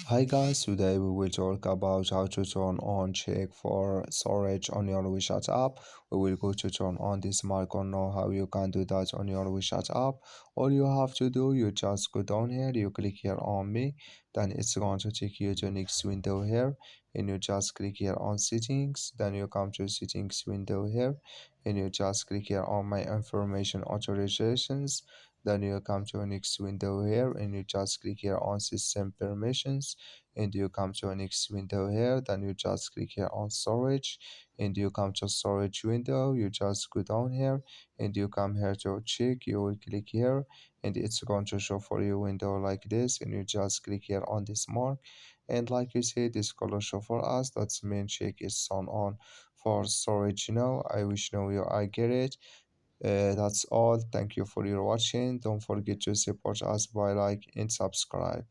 Hi guys, today we will talk about how to turn on check for storage on your WeChat app. We will go to turn on this icon now. How you can do that on your WeChat app? All you have to do, you just go down here, you click here on me, then it's going to take you to next window here, and you just click here on settings, then you come to settings window here, and you just click here on my information authorizations, then you come to next window here, and you just click here on system permissions, and you come to a next window here, then you just click here on storage, and you come to storage window, you just go down here, and you come here to check, you will click here, and it's going to show for you window like this, and you just click here on this mark, and like you see, this color show for us, that's mean check is on for storage. I wish I get it. That's all. Thank you for your watching. Don't forget to support us by like and subscribe.